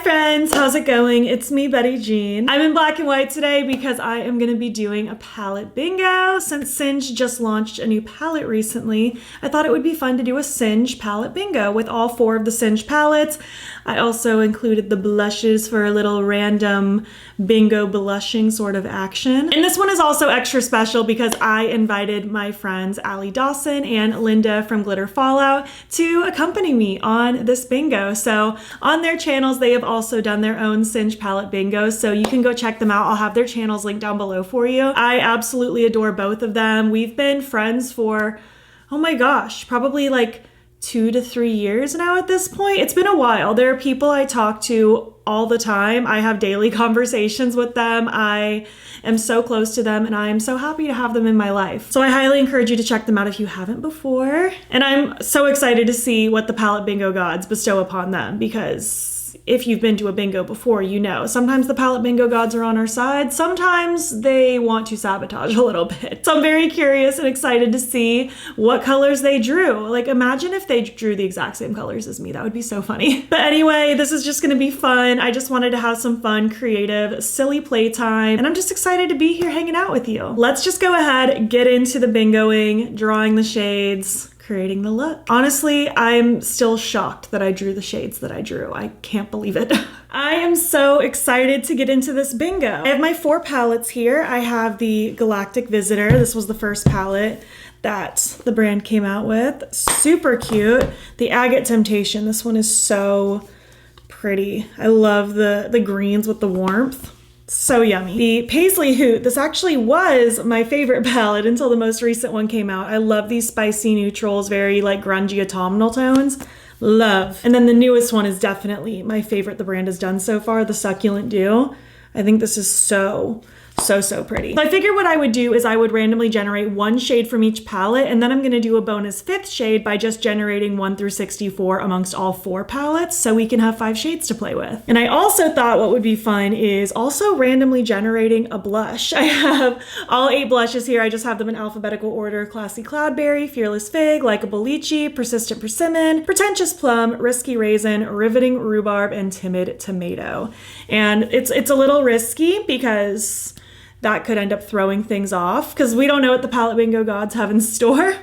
friends, how's it going? It's me, Betty Jean. I'm in black and white today because I am going to be doing a palette bingo. Since Singe just launched a new palette recently, I thought it would be fun to do a Singe palette bingo with all 4 of the Singe palettes. I also included the blushes for a little random bingo blushing sort of action. And this one is also extra special because I invited my friends Allie Dawson and Linda from Glitter Fallout to accompany me on this bingo. So on their channels, they have also done their own Singe palette bingos, so you can go check them out. I'll have their channels linked down below for you. I absolutely adore both of them. We've been friends for, oh my gosh, probably like 2 to 3 years now at this point. It's been a while. There are people I talk to all the time. I have daily conversations with them. I am so close to them and I am so happy to have them in my life. So I highly encourage you to check them out if you haven't before. And I'm so excited to see what the palette bingo gods bestow upon them, because if you've been to a bingo before, you know, sometimes the palette bingo gods are on our side. Sometimes they want to sabotage a little bit. So I'm very curious and excited to see what colors they drew. Like, imagine if they drew the exact same colors as me. That would be so funny. But anyway, this is just gonna be fun. I just wanted to have some fun, creative, silly playtime. And I'm just excited to be here hanging out with you. Let's just go ahead, get into the bingoing, drawing the shades, creating the look. Honestly, I'm still shocked that I drew the shades that I drew. I can't believe it. I am so excited to get into this bingo. I have my 4 palettes here. I have the Galactic Visitor. This was the first palette that the brand came out with. Super cute. The Agate Temptation. This one is so pretty. I love the greens with the warmth. So yummy. The Paisley Hoot, this actually was my favorite palette until the most recent one came out. I love these spicy neutrals, very like grungy autumnal tones. Love. And then the newest one is definitely my favorite the brand has done so far, the Succulent Dew. I think this is so pretty. So I figured what I would do is I would randomly generate 1 shade from each palette, and then I'm gonna do a bonus 5th shade by just generating 1 through 64 amongst all 4 palettes, so we can have 5 shades to play with. And I also thought what would be fun is also randomly generating a blush. I have all 8 blushes here. I just have them in alphabetical order: Classy Cloudberry, Fearless Fig, Likeable Lychee, Persistent Persimmon, Pretentious Plum, Risky Raisin, Riveting Rhubarb, and Timid Tomato. And it's a little risky because that could end up throwing things off because we don't know what the palette bingo gods have in store,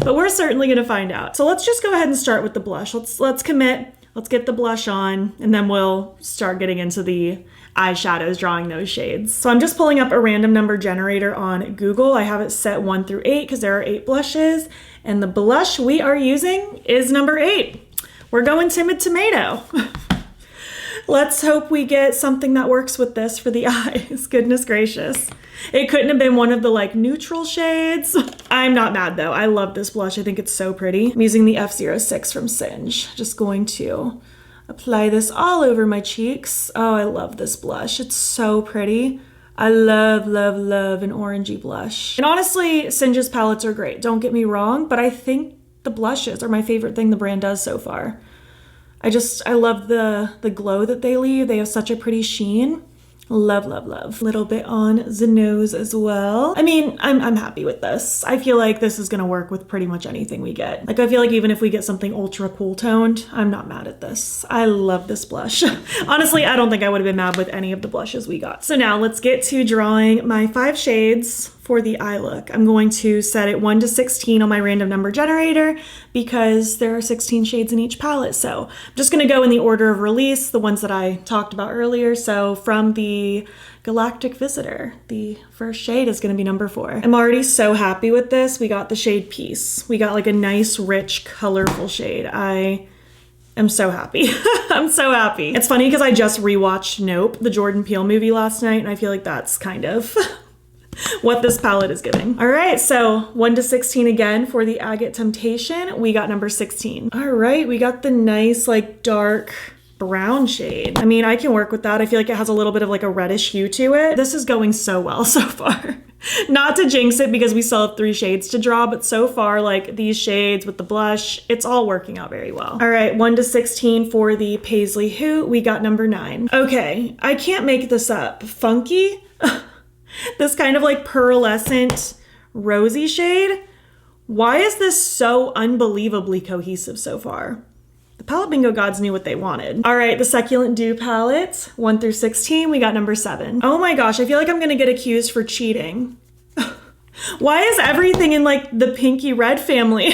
but we're certainly gonna find out. So let's just go ahead and start with the blush. Let's commit, let's get the blush on, and then we'll start getting into the eyeshadows, drawing those shades. So I'm just pulling up a random number generator on Google. I have it set 1 through 8 because there are 8 blushes, and the blush we are using is number 8. We're going Timid Tomato. Let's hope we get something that works with this for the eyes. Goodness gracious. It couldn't have been one of the like neutral shades. I'm not mad though. I love this blush. I think it's so pretty. I'm using the F06 from Singe. Just going to apply this all over my cheeks. Oh, I love this blush. It's so pretty. I love an orangey blush. And honestly, Singe's palettes are great. Don't get me wrong, but I think the blushes are my favorite thing the brand does so far. I love the glow that they leave. They have such a pretty sheen. Love. A little bit on the nose as well. I mean, I'm happy with this. I feel like this is gonna work with pretty much anything we get. Like, I feel like even if we get something ultra cool toned, I'm not mad at this. I love this blush. Honestly, I don't think I would have been mad with any of the blushes we got. So now let's get to drawing my 5 shades for the eye look. I'm going to set it 1 to 16 on my random number generator because there are 16 shades in each palette. So I'm just gonna go in the order of release, the ones that I talked about earlier. So from the Galactic Visitor, the first shade is gonna be number 4. I'm already so happy with this. We got the shade Peace. We got like a nice, rich, colorful shade. I'm so happy. I'm so happy. It's funny because I just rewatched Nope, the Jordan Peele movie last night, and I feel like that's kind of what this palette is giving. All right, so 1 to 16 again for the Agate Temptation. We got number 16. All right, we got the nice like dark brown shade. I mean, I can work with that. I feel like it has a little bit of like a reddish hue to it. This is going so well so far. Not to jinx it because we still have 3 shades to draw, but so far, like these shades with the blush, it's all working out very well. All right, 1 to 16 for the Paisley Hoot. We got number 9. Okay, I can't make this up. Funky? This kind of like pearlescent rosy shade. Why is this so unbelievably cohesive so far? The Palette Bingo gods knew what they wanted. All right, the Succulent Dew palettes, 1 through 16. We got number 7. Oh my gosh, I feel like I'm gonna get accused for cheating. Why is everything in like the pinky red family?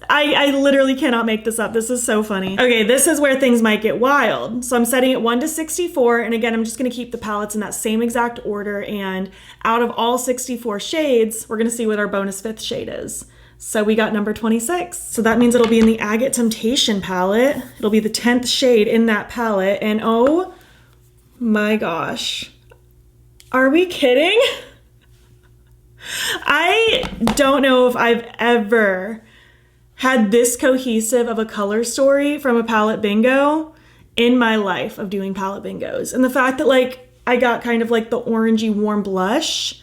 I literally cannot make this up. This is so funny. Okay, this is where things might get wild. So I'm setting it 1 to 64. And again, I'm just gonna keep the palettes in that same exact order. And out of all 64 shades, we're gonna see what our bonus 5th shade is. So we got number 26. So that means it'll be in the Agate Temptation palette. It'll be the 10th shade in that palette. And oh my gosh, are we kidding? I don't know if I've ever had this cohesive of a color story from a palette bingo in my life of doing palette bingos. And the fact that like I got kind of like the orangey warm blush,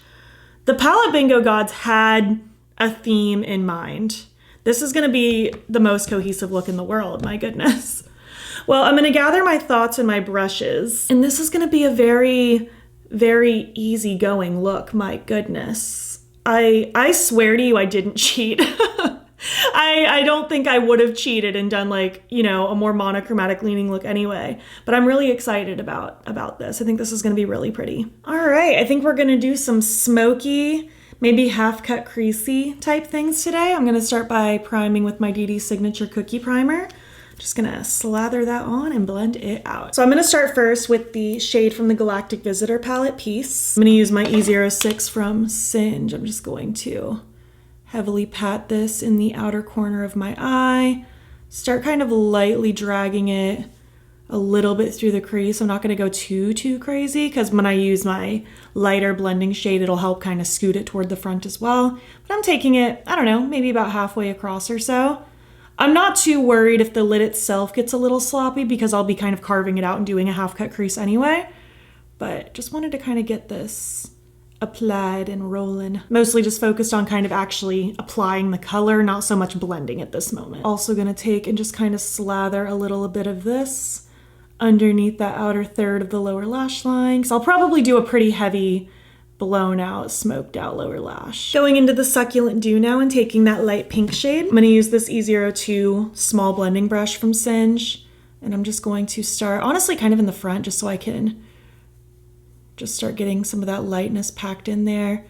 the palette bingo gods had a theme in mind. This is gonna be the most cohesive look in the world, my goodness. Well, I'm gonna gather my thoughts and my brushes, and this is gonna be a very, very easygoing look, my goodness. I swear to you, I didn't cheat. I don't think I would have cheated and done like, you know, a more monochromatic leaning look anyway, but I'm really excited about this. I think this is gonna be really pretty. All right, I think we're gonna do some smoky, maybe half cut creasy type things today. I'm gonna start by priming with my Dede Signature Cookie Primer. Just gonna slather that on and blend it out. So I'm gonna start first with the shade from the Galactic Visitor palette piece. I'm gonna use my E06 from Singe. I'm just going to heavily pat this in the outer corner of my eye. Start kind of lightly dragging it a little bit through the crease. I'm not gonna go too crazy because when I use my lighter blending shade, it'll help kind of scoot it toward the front as well. But I'm taking it, I don't know, maybe about halfway across or so. I'm not too worried if the lid itself gets a little sloppy because I'll be kind of carving it out and doing a half cut crease anyway. But just wanted to kind of get this applied and rolling. Mostly just focused on kind of actually applying the color, not so much blending at this moment. Also gonna take and just kind of slather a little bit of this underneath that outer third of the lower lash line. So I'll probably do a pretty heavy blown out, smoked out lower lash. Going into the Succulent Dew now and taking that light pink shade. I'm gonna use this E02 small blending brush from Singe. And I'm just going to start, honestly, kind of in the front just so I can just start getting some of that lightness packed in there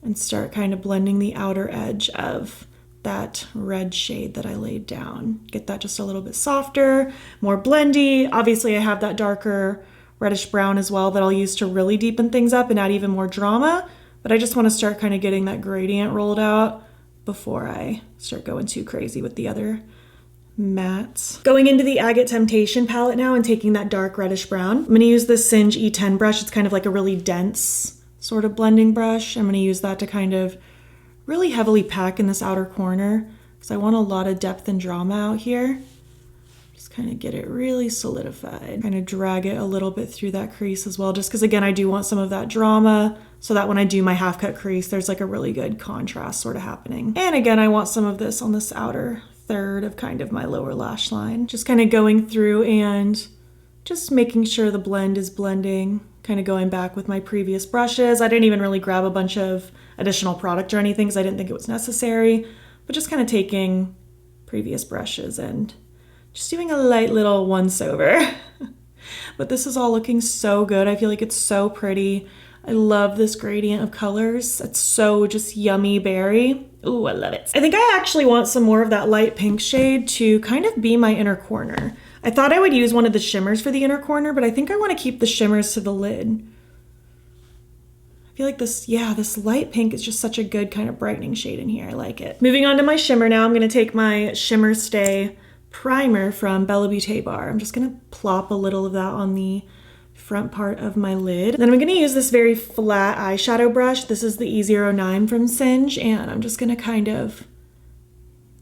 and start kind of blending the outer edge of that red shade that I laid down. Get that just a little bit softer, more blendy. Obviously I have that darker reddish brown as well that I'll use to really deepen things up and add even more drama, but I just want to start kind of getting that gradient rolled out before I start going too crazy with the other mattes. Going into the Agate Temptation palette now and taking that dark reddish brown. I'm going to use this Singe E10 brush. It's kind of like a really dense sort of blending brush. I'm going to use that to kind of really heavily pack in this outer corner because I want a lot of depth and drama out here. Just kind of get it really solidified. Kind of drag it a little bit through that crease as well, just because again, I do want some of that drama so that when I do my half cut crease, there's like a really good contrast sort of happening. And again, I want some of this on this outer third of kind of my lower lash line. Just kind of going through and just making sure the blend is blending, kind of going back with my previous brushes. I didn't even really grab a bunch of additional product or anything because I didn't think it was necessary, but just kind of taking previous brushes and just doing a light little once over. But this is all looking so good. I feel like it's so pretty. I love this gradient of colors. It's so just yummy berry. Ooh, I love it. I think I actually want some more of that light pink shade to kind of be my inner corner. I thought I would use one of the shimmers for the inner corner, but I think I want to keep the shimmers to the lid. I feel like this, yeah, this light pink is just such a good kind of brightening shade in here. I like it. Moving on to my shimmer now, I'm going to take my Shimmer Stay primer from Beaute Bar. I'm just going to plop a little of that on the front part of my lid. Then I'm going to use this very flat eyeshadow brush. This is the E09 from Singe, and I'm just going to kind of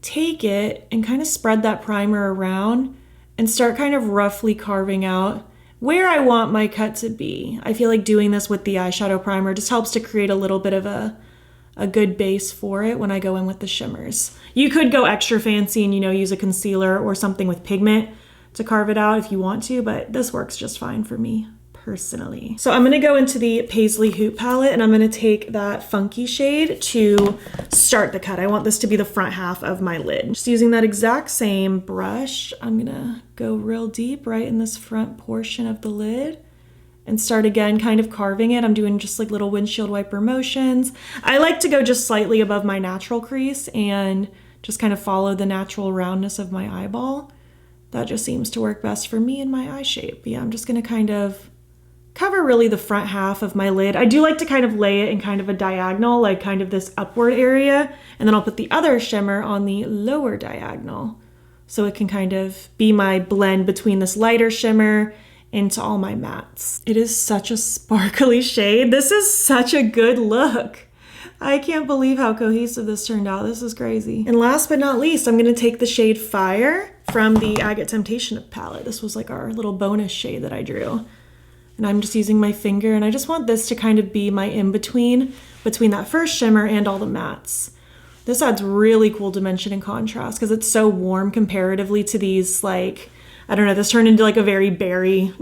take it and kind of spread that primer around and start kind of roughly carving out where I want my cut to be. I feel like doing this with the eyeshadow primer just helps to create a little bit of a good base for it when I go in with the shimmers. You could go extra fancy and, you know, use a concealer or something with pigment to carve it out if you want to, but this works just fine for me personally. So I'm gonna go into the Paisley Hoop palette and I'm gonna take that funky shade to start the cut. I want this to be the front half of my lid. Just using that exact same brush, I'm gonna go real deep right in this front portion of the lid and start again kind of carving it. I'm doing just like little windshield wiper motions. I like to go just slightly above my natural crease and just kind of follow the natural roundness of my eyeball. That just seems to work best for me and my eye shape. Yeah, I'm just gonna kind of cover really the front half of my lid. I do like to kind of lay it in kind of a diagonal, like kind of this upward area, and then I'll put the other shimmer on the lower diagonal. So it can kind of be my blend between this lighter shimmer into all my mattes. It is such a sparkly shade. This is such a good look. I can't believe how cohesive this turned out. This is crazy. And last but not least, I'm gonna take the shade Fire from the Agate Temptation palette. This was like our little bonus shade that I drew. And I'm just using my finger, and I just want this to kind of be my in-between between that first shimmer and all the mattes. This adds really cool dimension and contrast because it's so warm comparatively to these, like, I don't know, this turned into like a very berry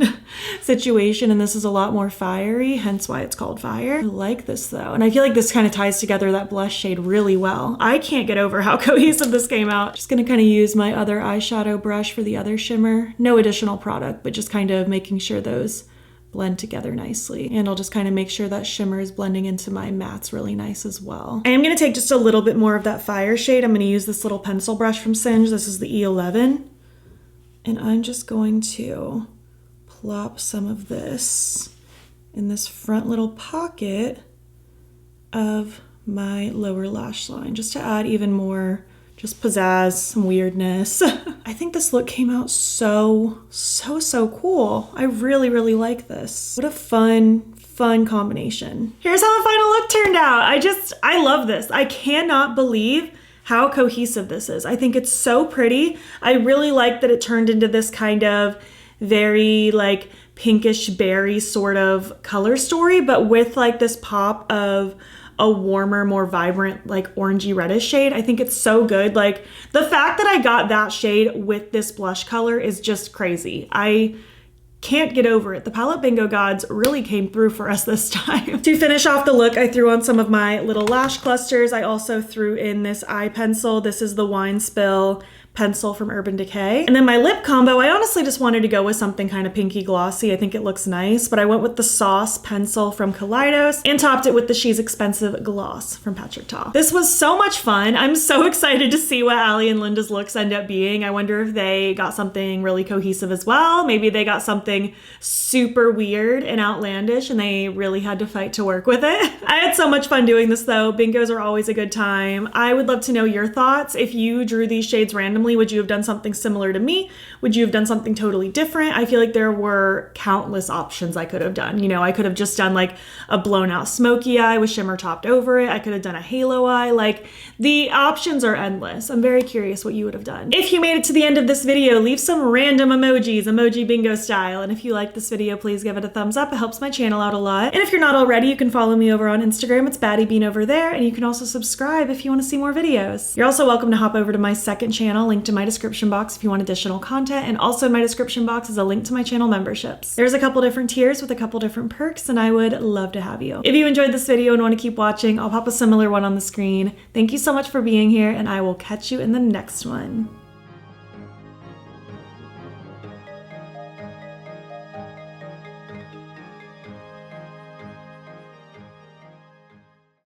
situation, and this is a lot more fiery, hence why it's called Fire. I like this though, and I feel like this kind of ties together that blush shade really well. I can't get over how cohesive this came out. Just gonna kind of use my other eyeshadow brush for the other shimmer. No additional product, but just kind of making sure those blend together nicely. And I'll just kind of make sure that shimmer is blending into my mattes really nice as well. I am gonna take just a little bit more of that Fire shade. I'm gonna use this little pencil brush from Singe. This is the E11. And I'm just going to plop some of this in this front little pocket of my lower lash line, just to add even more just pizzazz, some weirdness. I think this look came out so cool. I really, really like this. What a fun combination. Here's how the final look turned out. I love this. I cannot believe how cohesive this is. I think it's so pretty. I really like that it turned into this kind of very like pinkish berry sort of color story, but with like this pop of a warmer, more vibrant, like orangey reddish shade. I think it's so good. Like the fact that I got that shade with this blush color is just crazy. I can't get over it. The palette bingo gods really came through for us this time. To finish off the look, I threw on some of my little lash clusters. I also threw in this eye pencil. This is the Wine Spill pencil from Urban Decay. And then my lip combo, I honestly just wanted to go with something kind of pinky glossy. I think it looks nice, but I went with the Sauce pencil from Kaleidos and topped it with the She's Expensive gloss from Patrick Ta. This was so much fun. I'm so excited to see what Allie and Linda's looks end up being. I wonder if they got something really cohesive as well. Maybe they got something super weird and outlandish and they really had to fight to work with it. I had so much fun doing this though. Bingos are always a good time. I would love to know your thoughts. If you drew these shades randomly, would you have done something similar to me? Would you have done something totally different? I feel like there were countless options I could have done. You know, I could have just done like a blown out smoky eye with shimmer topped over it. I could have done a halo eye. Like the options are endless. I'm very curious what you would have done. If you made it to the end of this video, leave some random emojis, emoji bingo style. And if you like this video, please give it a thumbs up. It helps my channel out a lot. And if you're not already, you can follow me over on Instagram. It's BATTYBEAN over there. And you can also subscribe if you want to see more videos. You're also welcome to hop over to my second channel, linked in my description box if you want additional content. And also in my description box is a link to my channel memberships. There's a couple different tiers with a couple different perks, and I would love to have you. If you enjoyed this video and want to keep watching, I'll pop a similar one on the screen. Thank you so much for being here, and I will catch you in the next one.